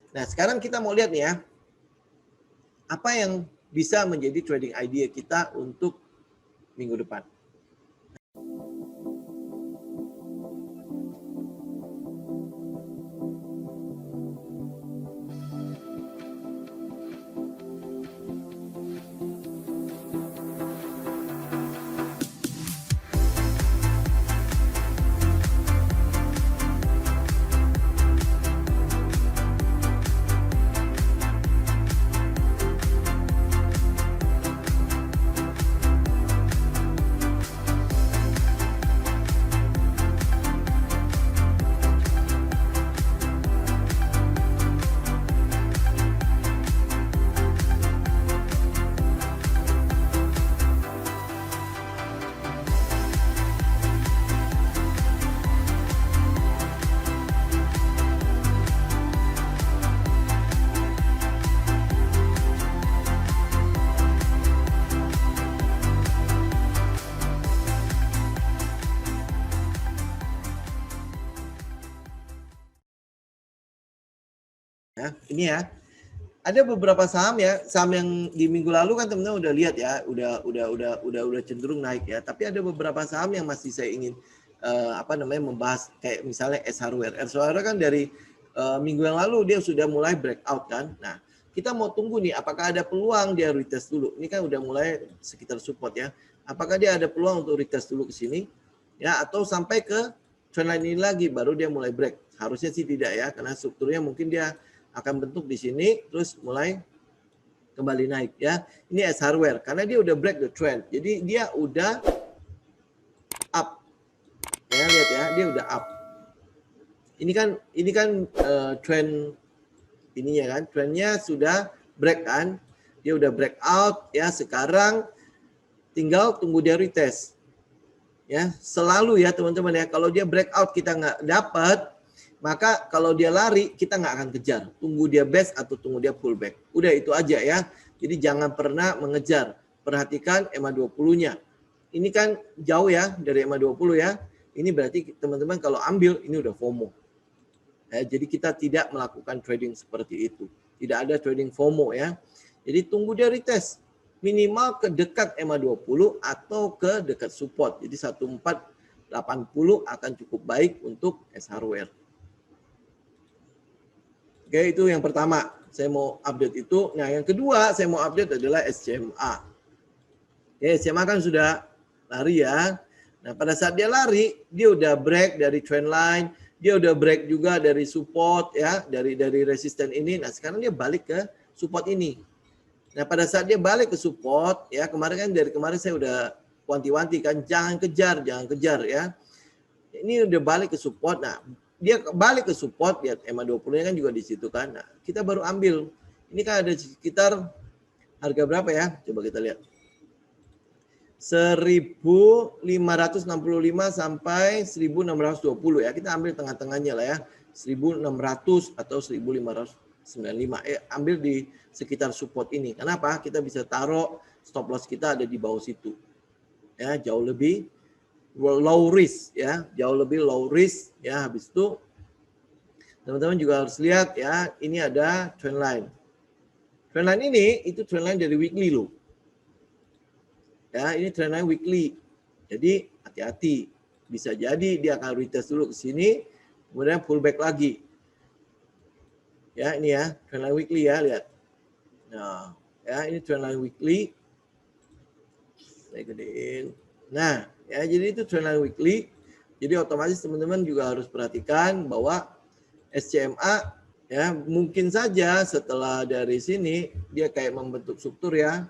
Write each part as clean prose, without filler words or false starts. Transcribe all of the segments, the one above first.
Nah, sekarang kita mau lihat nih ya, apa yang bisa menjadi trading idea kita untuk minggu depan. Nah, ini ya. Ada beberapa saham ya, saham yang di minggu lalu kan teman-teman udah lihat ya, udah cenderung naik ya. Tapi ada beberapa saham yang masih saya ingin membahas, kayak misalnya S Hardware. S Hardware kan dari minggu yang lalu dia sudah mulai breakout kan. Nah, kita mau tunggu nih apakah ada peluang dia retest dulu. Ini kan udah mulai sekitar support ya. Apakah dia ada peluang untuk retest dulu ke sini ya, atau sampai ke trendline ini lagi baru dia mulai break. Harusnya sih tidak ya, karena strukturnya mungkin dia akan bentuk di sini terus mulai kembali naik ya. Ini S Hardware karena dia udah break the trend. Jadi dia udah up. Ya, lihat ya, dia udah up. Ini kan trend ininya kan, trendnya sudah break kan. Dia udah break out ya, sekarang tinggal tunggu dia retest. Ya, selalu ya teman-teman ya, kalau dia breakout kita nggak dapat, maka kalau dia lari kita nggak akan kejar, tunggu dia best atau tunggu dia pullback. Udah itu aja ya. Jadi jangan pernah mengejar. Perhatikan EMA 20-nya. Ini kan jauh ya dari EMA 20 ya. Ini berarti teman-teman kalau ambil ini udah FOMO. Ya, jadi kita tidak melakukan trading seperti itu. Tidak ada trading FOMO ya. Jadi tunggu dia retest. Minimal ke dekat EMA 20 atau ke dekat support. Jadi 1480 akan cukup baik untuk S Hardware. Oke, itu yang pertama. Saya mau update itu. Nah, yang kedua saya mau update adalah SCMA. Ya, SCMA kan sudah lari ya. Nah, pada saat dia lari, dia udah break dari trendline, dia udah break juga dari support ya, dari resisten ini. Nah, sekarang dia balik ke support ini. Nah, pada saat dia balik ke support ya, kemarin saya udah wanti-wanti kan, jangan kejar ya. Ini udah balik ke support. Nah, dia balik ke support, lihat EMA 20-nya kan juga di situ kan. Nah, kita baru ambil. Ini kan ada sekitar harga berapa ya? Coba kita lihat. 1.565 sampai 1.620 ya. Kita ambil tengah-tengahnya lah ya. 1.600 atau 1.595. Ambil di sekitar support ini. Kenapa? Kita bisa taruh stop loss kita ada di bawah situ. Ya, jauh lebih low risk ya, jauh lebih low risk ya. Habis itu teman-teman juga harus lihat ya, ini ada trendline. Trendline ini itu trendline dari weekly loh. Ya, ini trendline weekly. Jadi hati-hati. Bisa jadi dia akan retest dulu ke sini, kemudian pullback lagi. Ya, ini ya, trendline weekly ya, lihat. Nah, ya ini trendline weekly. Saya gedein. Nah, ya, jadi itu trendline weekly. Jadi otomatis teman-teman juga harus perhatikan bahwa SCMA ya mungkin saja setelah dari sini dia kayak membentuk struktur ya.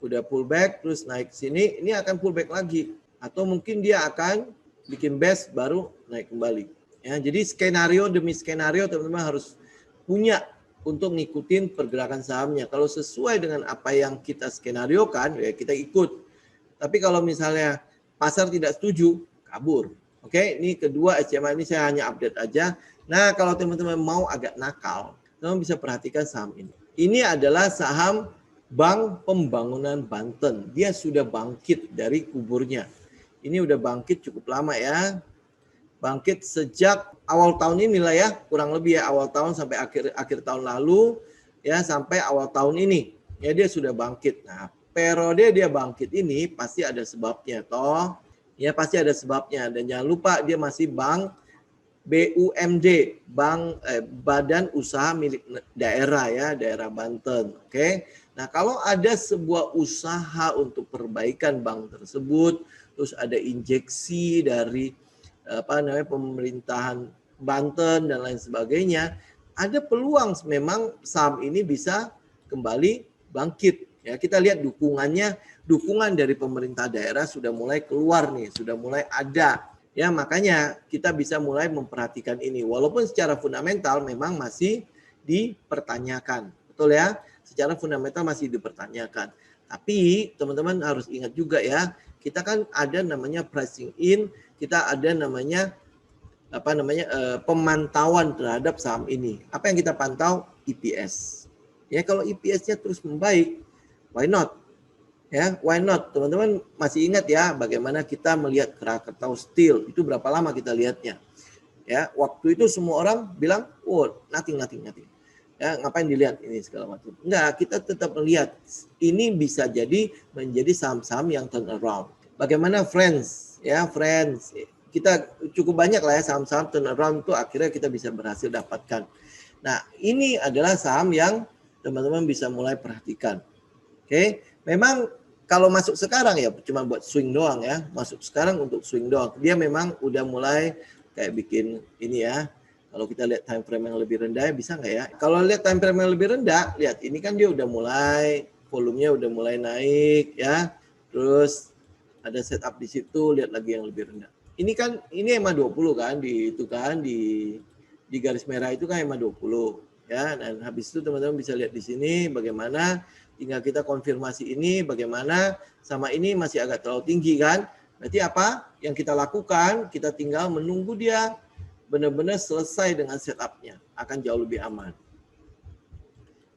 Udah pullback terus naik sini, ini akan pullback lagi atau mungkin dia akan bikin best baru naik kembali. Ya, jadi skenario demi skenario teman-teman harus punya untuk ngikutin pergerakan sahamnya. Kalau sesuai dengan apa yang kita skenariokan, ya kita ikut. Tapi kalau misalnya pasar tidak setuju, kabur. Oke, ini kedua SCMA ini saya hanya update aja. Nah, kalau teman-teman mau agak nakal, teman bisa perhatikan saham ini. Ini adalah saham Bank Pembangunan Banten. Dia sudah bangkit dari kuburnya. Ini udah bangkit cukup lama ya. bangkit sejak awal tahun inilah ya, kurang lebih ya, awal tahun sampai akhir tahun lalu ya, sampai awal tahun ini ya, dia sudah bangkit. Nah, periode dia bangkit ini pasti ada sebabnya toh ya, pasti ada sebabnya. Dan jangan lupa dia masih bank BUMD, Badan Usaha Milik Daerah ya, daerah Banten. Oke. Nah, kalau ada sebuah usaha untuk perbaikan bank tersebut, terus ada injeksi dari pemerintahan Banten dan lain sebagainya, ada peluang memang saham ini bisa kembali bangkit. Ya, kita lihat dukungan dari pemerintah daerah sudah mulai keluar nih, sudah mulai ada. Ya, makanya kita bisa mulai memperhatikan ini. Walaupun secara fundamental memang masih dipertanyakan. Betul ya? Secara fundamental masih dipertanyakan. Tapi teman-teman harus ingat juga ya, kita kan ada namanya pricing in, kita ada namanya pemantauan terhadap saham ini. Apa yang kita pantau? EPS. Ya, kalau EPS-nya terus membaik, why not? Ya, why not? Teman-teman masih ingat ya bagaimana kita melihat Krakatau Steel itu berapa lama kita lihatnya? Ya, waktu itu semua orang bilang, "Oh, nothing." Ya, ngapain dilihat ini segala macam. Enggak, kita tetap melihat ini bisa jadi menjadi saham-saham yang turnaround. Bagaimana Friends? Ya, Friends. Kita cukup banyak lah ya saham-saham turnaround itu akhirnya kita bisa berhasil dapatkan. Nah, ini adalah saham yang teman-teman bisa mulai perhatikan. Oke, memang kalau masuk sekarang ya cuma buat swing doang ya. Masuk sekarang untuk swing doang. Dia memang udah mulai kayak bikin ini ya. Kalau kita lihat time frame yang lebih rendah bisa nggak ya? Kalau lihat time frame yang lebih rendah, lihat ini kan dia udah mulai volumenya udah mulai naik ya. Terus ada setup di situ, lihat lagi yang lebih rendah. Ini kan ini EMA 20 kan di itu kan di garis merah itu kan EMA 20 ya. Dan habis itu teman-teman bisa lihat di sini bagaimana. Tinggal kita konfirmasi ini bagaimana, sama ini masih agak terlalu tinggi kan. Berarti apa yang kita lakukan? Kita tinggal menunggu dia benar-benar selesai dengan setupnya. Akan jauh lebih aman.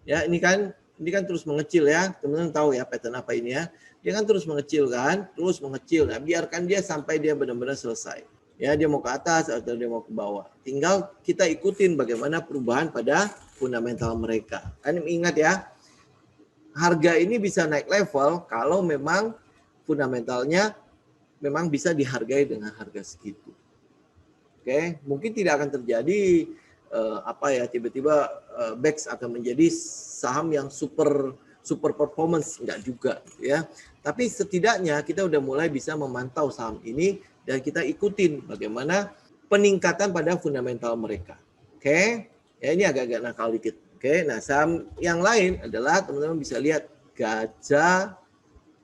Ya, ini kan terus mengecil ya. Teman-teman tahu ya pattern apa ini ya. Dia kan terus mengecil kan. Terus mengecil. Nah, biarkan dia sampai dia benar-benar selesai. Ya, dia mau ke atas atau dia mau ke bawah. Tinggal kita ikutin bagaimana perubahan pada fundamental mereka. Kan ingat ya. Harga ini bisa naik level kalau memang fundamentalnya memang bisa dihargai dengan harga segitu. Oke, mungkin tidak akan terjadi tiba-tiba BEX akan menjadi saham yang super performance, enggak juga ya. Tapi setidaknya kita udah mulai bisa memantau saham ini dan kita ikutin bagaimana peningkatan pada fundamental mereka. Oke, ya ini agak-agak nakal dikit. Oke, nah saham yang lain adalah teman-teman bisa lihat gajah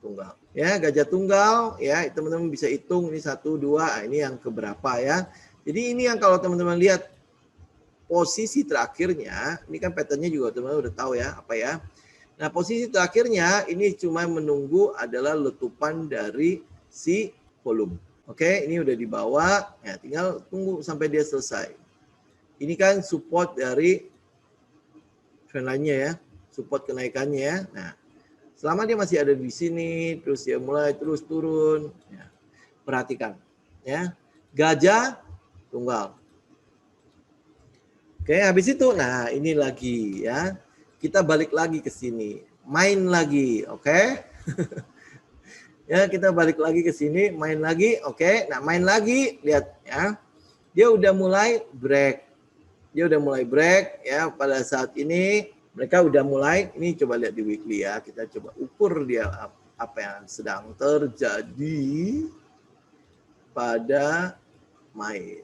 tunggal. Ya, gajah tunggal ya, teman-teman bisa hitung ini 1 2, ini yang keberapa ya. Jadi ini yang kalau teman-teman lihat posisi terakhirnya, ini kan patternnya juga teman-teman udah tahu ya, apa ya. Nah, posisi terakhirnya ini cuma menunggu adalah letupan dari si volume. Oke, ini udah dibawa, ya tinggal tunggu sampai dia selesai. Ini kan support dari trendline-nya ya, support kenaikannya ya. Nah, selama dia masih ada di sini, terus dia mulai terus turun, ya, perhatikan ya. Gajah tunggal. Oke, habis itu, nah ini lagi ya, kita balik lagi ke sini, main lagi, oke? Ya, kita balik lagi ke sini, main lagi, oke? Nah, main lagi, lihat ya, dia udah mulai break. Dia udah mulai break ya, pada saat ini mereka udah mulai, ini coba lihat di weekly ya, kita coba ukur dia apa yang sedang terjadi pada main.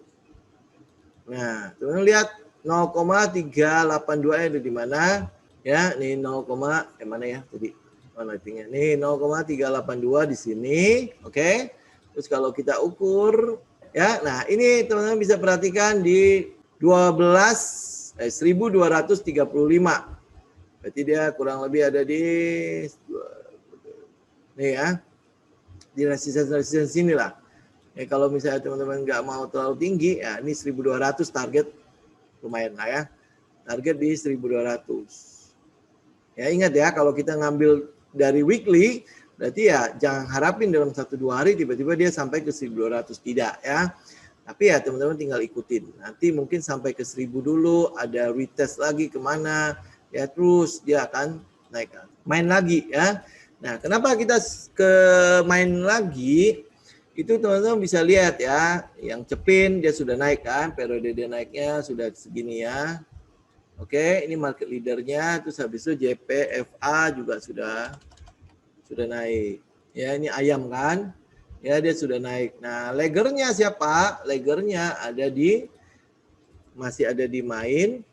Nah, teman-teman lihat 0,382 itu di mana? Ya, ini 0, mana ya tadi? Mana tingginya? Nih 0,382 di sini, oke? Terus kalau kita ukur ya, nah ini teman-teman bisa perhatikan di 12.1235. Berarti dia kurang lebih ada di nih ya. Di resistance sini lah. Ya, kalau misalnya teman-teman nggak mau terlalu tinggi, ya ini 1.200 target lumayan lah ya. Target di 1.200. Ya ingat ya, kalau kita ngambil dari weekly, berarti ya jangan harapin dalam 1-2 hari tiba-tiba dia sampai ke 1.200, tidak ya. Tapi ya teman-teman tinggal ikutin. Nanti mungkin sampai ke 1000 dulu, ada retest lagi kemana, ya terus dia akan naik. Main lagi ya. Nah, kenapa kita ke main lagi? Itu teman-teman bisa lihat ya, yang Cepin dia sudah naik kan, periode dia naiknya sudah segini ya. Oke, ini market leadernya, terus habis itu JPFA juga sudah naik. Ya, ini ayam kan? Ya, dia sudah naik. Nah, lagernya siapa? Lagernya masih ada di main.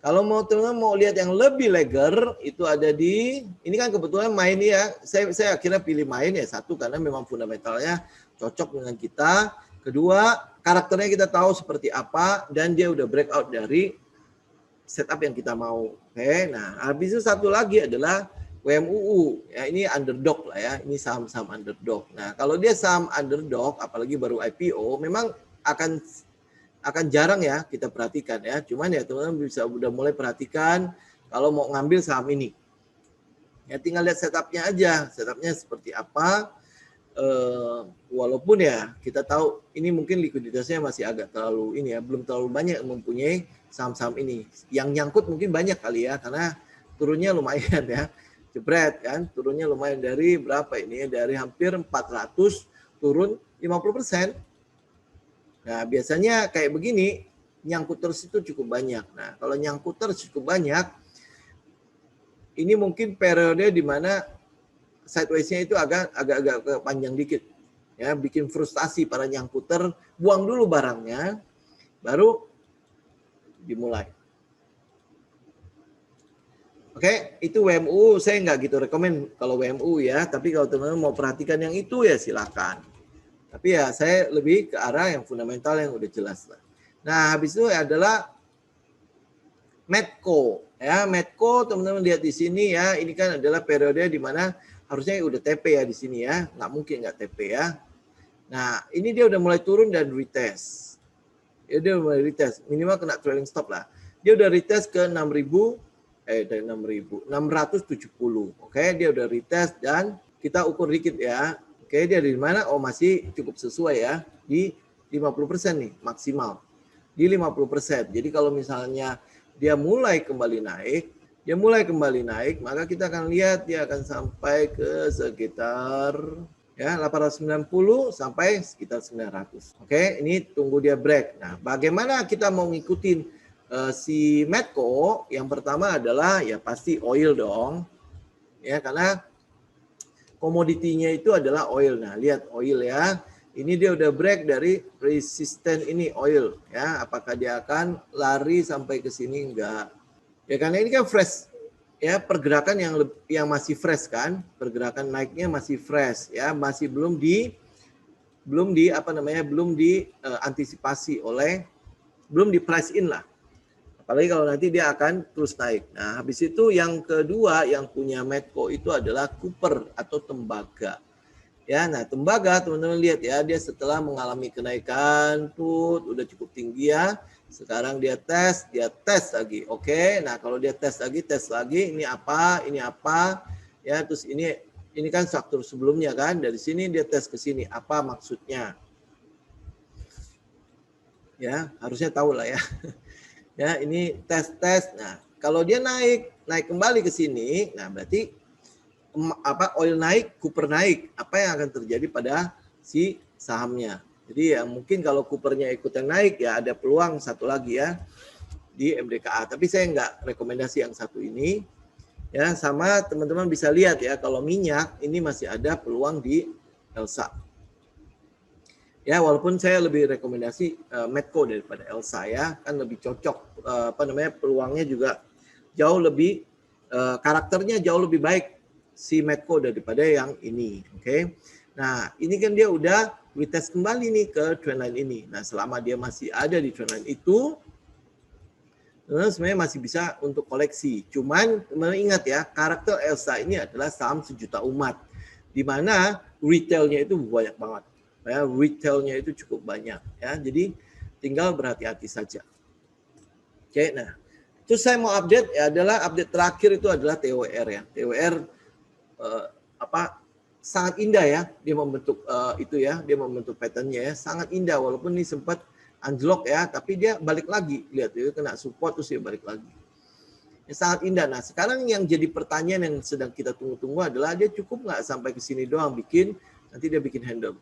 Kalau mau teman-teman mau lihat yang lebih lager, itu ada di, ini kan kebetulan main ya. Saya akhirnya pilih main ya, satu karena memang fundamentalnya cocok dengan kita. Kedua, karakternya kita tahu seperti apa dan dia udah breakout dari setup yang kita mau. Oke, nah habis itu satu lagi adalah WMUU. Ya, ini underdog lah ya. Ini saham-saham underdog. Nah, kalau dia saham underdog, apalagi baru IPO, memang akan jarang ya kita perhatikan ya. Cuman ya teman-teman bisa udah mulai perhatikan kalau mau ngambil saham ini. Ya tinggal lihat setupnya aja. Setupnya seperti apa. Walaupun ya kita tahu ini mungkin likuiditasnya masih agak terlalu ini ya. Belum terlalu banyak yang mempunyai saham-saham ini. Yang nyangkut mungkin banyak kali ya. Karena turunnya lumayan ya. Jebret kan, turunnya lumayan dari berapa ini? Dari hampir 400 turun 50%. Nah, biasanya kayak begini, nyangkut terus itu cukup banyak. Nah, kalau nyangkut terus cukup banyak, ini mungkin periode di mana sideways-nya itu agak panjang dikit. Ya, bikin frustasi para nyangkuter, buang dulu barangnya, baru dimulai. Oke, itu WMU saya nggak gitu rekomen kalau WMU ya, tapi kalau teman-teman mau perhatikan yang itu ya silakan. Tapi ya saya lebih ke arah yang fundamental yang udah jelas lah. Nah, habis itu adalah Medco ya. Medco teman-teman lihat di sini ya, ini kan adalah periode di mana harusnya udah TP ya di sini ya, nggak mungkin nggak TP ya. Nah, ini dia udah mulai turun dan retest. Ya, dia udah mulai retest, minimal kena trailing stop lah. Dia udah retest ke 670. Oke, dia udah retest dan kita ukur dikit ya. Oke, dia di mana? Oh, masih cukup sesuai ya. Di 50% nih maksimal. Di 50%. Jadi kalau misalnya dia mulai kembali naik, maka kita akan lihat dia akan sampai ke sekitar ya 890 sampai sekitar 900. Oke, ini tunggu dia break. Nah, bagaimana kita mau ngikutin si Medco? Yang pertama adalah ya pasti oil dong. Ya, karena komoditinya itu adalah oil. Nah, lihat oil ya. Ini dia udah break dari resisten ini oil ya. Apakah dia akan lari sampai ke sini? Enggak. Ya karena ini kan fresh ya, pergerakan yang masih fresh kan, pergerakan naiknya masih fresh ya, masih belum diantisipasi oleh, belum di price in lah. Apalagi kalau nanti dia akan terus naik. Nah, habis itu yang kedua yang punya Medco itu adalah Cooper atau tembaga. Ya, nah tembaga teman-teman lihat ya, dia setelah mengalami kenaikan tuh udah cukup tinggi ya. Sekarang dia tes lagi. Oke, nah kalau dia tes lagi, ini apa? Ya, terus ini kan struktur sebelumnya kan, dari sini dia tes ke sini. Apa maksudnya? Ya, harusnya tahu lah ya. Ya, ini tes. Nah, kalau dia naik kembali ke sini, nah berarti oil naik, Cooper naik, apa yang akan terjadi pada si sahamnya. Jadi ya mungkin kalau Coopernya ikut yang naik ya ada peluang satu lagi ya di MDKA. Tapi saya nggak rekomendasi yang satu ini. Ya, sama teman-teman bisa lihat ya kalau minyak ini masih ada peluang di ELSA. Ya, walaupun saya lebih rekomendasi Medco daripada ELSA ya, kan lebih cocok, peluangnya juga jauh lebih, karakternya jauh lebih baik si Medco daripada yang ini. Oke. Nah, ini kan dia udah retest kembali nih ke trendline ini. Nah, selama dia masih ada di trendline itu, sebenarnya masih bisa untuk koleksi. Cuman ingat ya, karakter ELSA ini adalah saham sejuta umat, di mana retailnya itu banyak banget. Ya, retailnya itu cukup banyak ya, jadi tinggal berhati-hati saja. Oke, nah terus saya mau update ya, adalah update terakhir itu adalah TWR ya. TWR sangat indah ya, dia membentuk itu ya, dia membentuk patternnya ya, sangat indah walaupun ini sempat anjlok ya, tapi dia balik lagi, lihat itu kena support terus dia balik lagi. Ya, sangat indah. Nah sekarang yang jadi pertanyaan yang sedang kita tunggu-tunggu adalah dia cukup nggak sampai ke sini doang bikin, nanti dia bikin handle.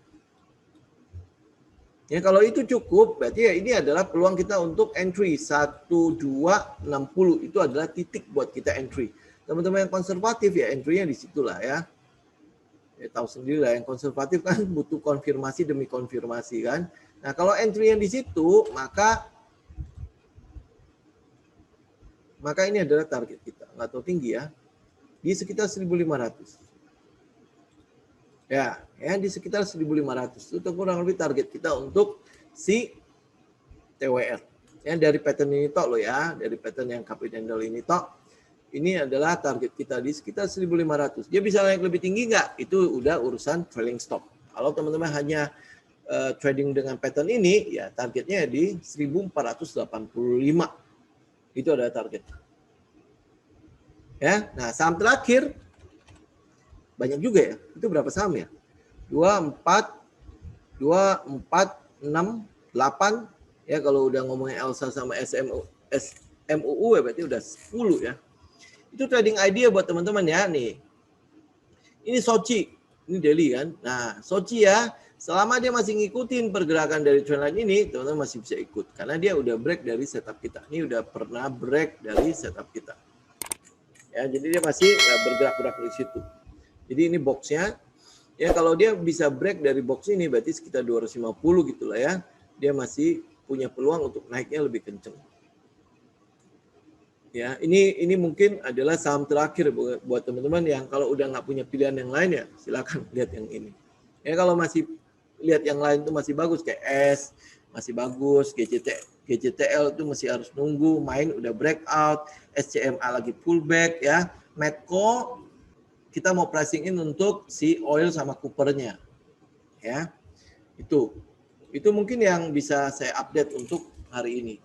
Ya kalau itu cukup, berarti ya ini adalah peluang kita untuk entry 1260 itu adalah titik buat kita entry. Teman-teman yang konservatif ya entry-nya di situlah ya. Ya tahu sendiri lah yang konservatif kan butuh konfirmasi demi konfirmasi kan. Nah kalau entry yang di situ maka ini adalah target kita. Nggak tahu tinggi ya, di sekitar 1.500. Ya, di sekitar 1.500 itu kurang lebih target kita untuk si TWR. Ya, dari pattern ini tok loh ya, dari pattern yang cupid handle ini tok. Ini adalah target kita di sekitar 1.500. Dia bisa naik lebih tinggi nggak? Itu udah urusan trailing stop. Kalau teman-teman hanya trading dengan pattern ini, ya targetnya di 1.485. Itu adalah target. Ya, nah saham terakhir banyak juga ya. Itu berapa saham ya? 2, 4, 6, 8. Ya kalau udah ngomongin Elsa sama SMUU ya berarti udah 10 ya. Itu trading idea buat teman-teman ya nih. Ini Sochi, ini daily kan. Nah Sochi ya, selama dia masih ngikutin pergerakan dari trendline ini, teman-teman masih bisa ikut. Karena dia udah break dari setup kita. Ini udah pernah break dari setup kita. Ya, jadi dia masih bergerak-gerak di situ. Jadi ini boxnya, ya kalau dia bisa break dari box ini berarti sekitar 250 gitulah ya. Dia masih punya peluang untuk naiknya lebih kenceng. Ya, ini mungkin adalah saham terakhir buat teman-teman yang kalau udah nggak punya pilihan yang lain ya silakan lihat yang ini. Ya kalau masih lihat yang lain itu masih bagus kayak S masih bagus, GCTL itu masih harus nunggu, main udah breakout, SCMA lagi pullback ya, Medco kita mau pricing in untuk si oil sama Cooper-nya. Ya. Itu mungkin yang bisa saya update untuk hari ini.